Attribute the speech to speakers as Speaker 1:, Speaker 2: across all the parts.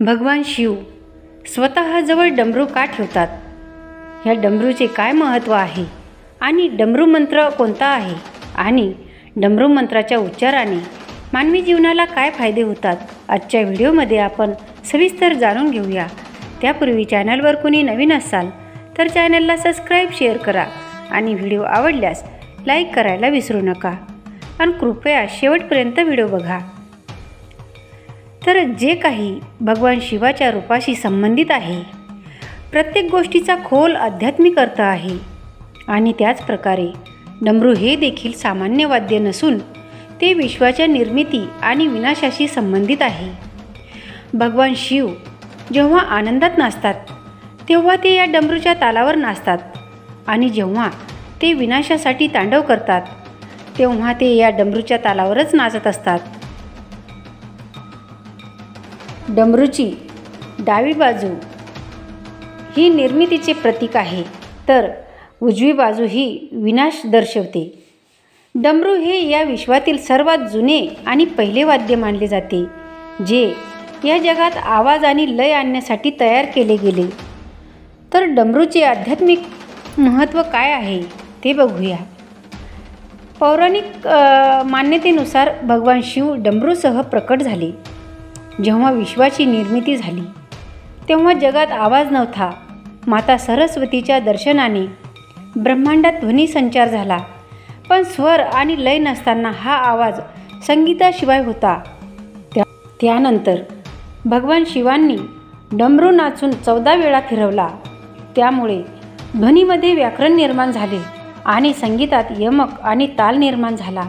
Speaker 1: भगवान शिव स्वतःजवळ डमरू का ठेवतात? ह्या डमरूचे काय महत्त्व आहे आणि डमरू मंत्र कोणता आहे आणि डमरू मंत्राच्या उच्चाराने मानवी जीवनाला काय फायदे होतात, आजच्या व्हिडिओमध्ये आपण सविस्तर जाणून घेऊया। त्यापूर्वी चॅनलवर कोणी नवीन असाल तर चॅनलला सबस्क्राईब, शेअर करा आणि व्हिडिओ आवडल्यास लाईक करायला विसरू नका आणि कृपया शेवटपर्यंत व्हिडिओ बघा। तर जे काही भगवान शिवाच्या रूपाशी संबंधित आहे, प्रत्येक गोष्टीचा खोल आध्यात्मिक अर्थ आहे आणि त्याच प्रकारे डमरू हे देखील सामान्य वाद्य नसून ते विश्वाच्या निर्मिती आणि विनाशाशी संबंधित आहे। भगवान शिव जेव्हा आनंदात नाचतात तेव्हा ते या डमरूच्या तालावर नाचतात आणि जेव्हा ते विनाशासाठी तांडव करतात तेव्हा ते या डमरूच्या तालावरच नाचत असतात। डमरूची डावी बाजू ही निर्मितीचे प्रतीक आहे, तर उजवी बाजू ही विनाश दर्शवते। डमरू हे या विश्वातील सर्वात जुने आणि पहिले वाद्य मानले जाते, जे या जगात आवाज आणि लय आणण्यासाठी तयार केले गेले। तर डमरूचे आध्यात्मिक महत्त्व काय आहे ते बघूया। पौराणिक मान्यतेनुसार भगवान शिव डमरूसह प्रकट झाले। जेव्हा विश्वाची निर्मिती झाली तेव्हा जगात आवाज नव्हता। माता सरस्वतीच्या दर्शनाने ब्रह्मांडात ध्वनी संचार झाला, पण स्वर आणि लय नसताना हा आवाज संगीताशिवाय होता। त्यानंतर भगवान शिवांनी डमरू नाचून 14 वेळा फिरवला, त्यामुळे ध्वनीमध्ये व्याकरण निर्माण झाले आणि संगीतात यमक आणि ताल निर्माण झाला।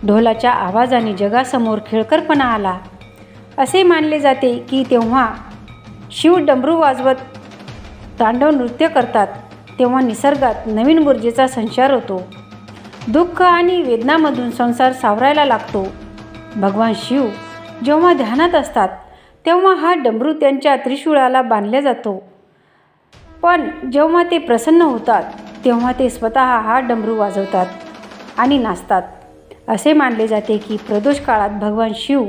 Speaker 1: ढोलाच्या आवाजाने जगासमोर खेळकरपणा आला। असे मानले जाते की तेव्हा शिव डमरू वाजवत तांडव नृत्य करतात तेव्हा निसर्गात नवीन ऊर्जेचा संचार होतो। दुःख आणि वेदनामधून संसार सावरायला लागतो। भगवान शिव जेव्हा ध्यानात असतात तेव्हा हा डमरू त्यांच्या त्रिशूळाला बांधला जातो, पण जेव्हा ते प्रसन्न होतात तेव्हा ते स्वतः हा डमरू वाजवतात आणि नाचतात। असे मानले जाते की प्रदोष काळात भगवान शिव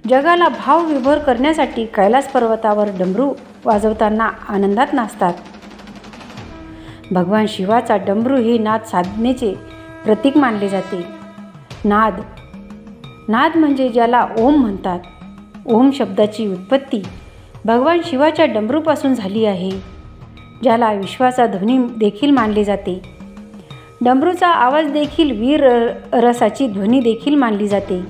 Speaker 1: जगाला भावविभोर करण्यासाठी कैलास पर्वतावर डमरू वाजवताना आनंदात नाचतात। भगवान शिवाचा डमरू हे नाद साधनेचे प्रतीक मानले जाते। नाद म्हणजे ज्याला ओम म्हणतात। ओम शब्दाची उत्पत्ती भगवान शिवाच्या डमरूपासून झाली आहे, ज्याला विश्वाचा ध्वनी देखील मानले जाते। डमरूचा आवाज देखील वीर रसाची ध्वनी देखील मानली जाते।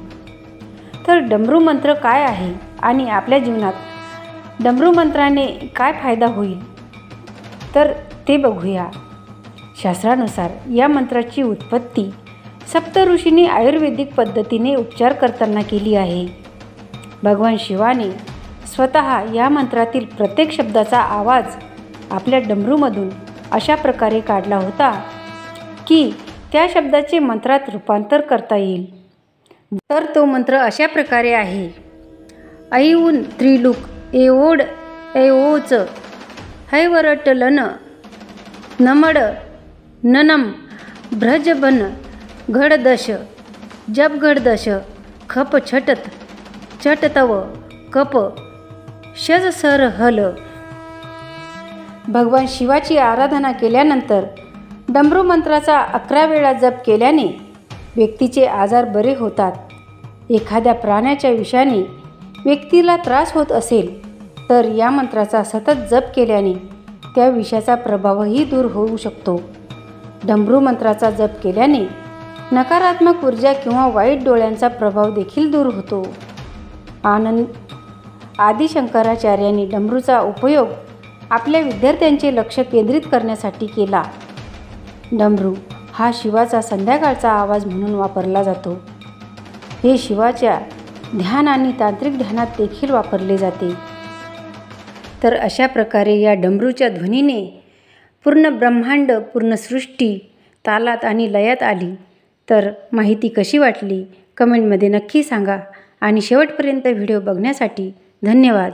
Speaker 1: तर डमरू मंत्र काय आहे आणि आपल्या जीवनात डमरू मंत्राने काय फायदा होईल तर ते बघूया। शास्त्रानुसार या मंत्राची उत्पत्ती सप्त ऋषींनी आयुर्वेदिक पद्धतीने उपचार करताना केली आहे। भगवान शिवाने स्वतः या मंत्रातील प्रत्येक शब्दाचा आवाज आपल्या डमरूमधून अशा प्रकारे काढला होता की त्या शब्दाचे मंत्रात रूपांतर करता येईल। तर तो मंत्र अशा प्रकारे आहे: ऐऊन त्रिलोक एवोड ऐओच हैवरटलन नमड ननम भ्रजबन घडदश जब घडदश खप छटत छटतव कप शजसर हल। भगवान शिवाची आराधना केल्यानंतर डमरू मंत्राचा 11 वेळा जप केल्याने व्यक्तीचे आजार बरे होतात। एखाद्या प्राण्याच्या विषाने व्यक्तीला त्रास होत असेल तर या मंत्राचा सतत जप केल्याने त्या विषाचा प्रभावही दूर होऊ शकतो। डमरू मंत्राचा जप केल्याने नकारात्मक ऊर्जा किंवा वाईट डोळ्यांचा प्रभाव देखील दूर होतो। आदि शंकराचार्यांनी डमरूचा उपयोग आपल्या विद्यार्थ्यांचे लक्ष केंद्रित करण्यासाठी केला। डमरू हा शिवाचा संध्याकाळचा आवाज म्हणून वापरला जातो। हे शिवाच्या ध्यान आणि तांत्रिक ध्यानात देखील वापरले जाते। तर अशा प्रकारे या डमरूच्या ध्वनीने पूर्ण ब्रह्मांड, पूर्ण सृष्टी तालात आणि लयात आली। तर माहिती कशी वाटली कमेंटमध्ये नक्की सांगा आणि शेवटपर्यंत व्हिडिओ बघण्यासाठी धन्यवाद।